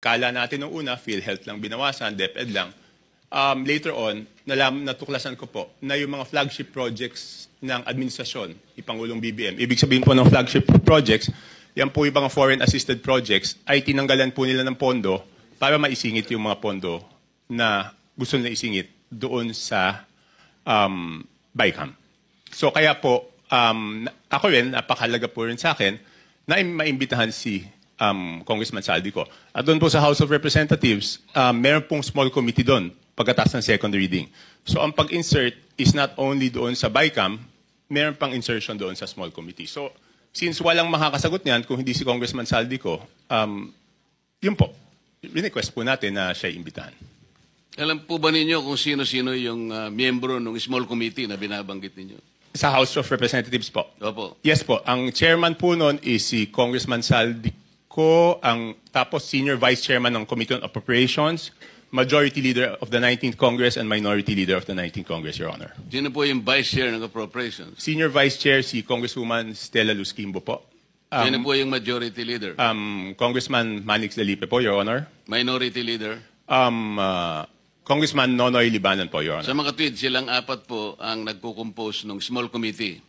kala natin nung una, PhilHealth lang binawasan, DepEd lang. Later on, natuklasan ko po na yung mga flagship projects ng administrasyon, ipangulong BBM, ibig sabihin po ng flagship projects, yan po yung mga foreign assisted projects, ay tinanggalan po nila ng pondo para maisingit yung mga pondo na gusto nila isingit doon sa BICAM. So kaya po, ako rin, napakahalaga po rin sa akin na maimbitahan si Congressman Saldico. At doon po sa House of Representatives, meron pong small committee doon pagkatapos ng second reading. So ang pag-insert is not only doon sa BICAM, meron pang insertion doon sa small committee. So since walang makakasagot niyan kung hindi si Congressman Saldico, yun po, request po natin na siya imbitahan. Alam po ba ninyo kung sino-sino yung miyembro ng small committee na binabanggit ninyo? Sa House of Representatives po. Opo. Yes po. Ang chairman po noon is si Congressman Saldico, tapos senior vice chairman ng Committee on Appropriations, majority leader of the 19th Congress, and minority leader of the 19th Congress, Your Honor. Sino po yung vice chair ng Appropriations? Senior vice chair si Congresswoman Stella Luz Quimbo po. Sino po yung majority leader? Congressman Manix Dalipe po, Your Honor. Minority leader? Congressman Nonoy Libanan po, Your Honor. Sa mga tweet, silang apat po ang nagko-compose ng small committee.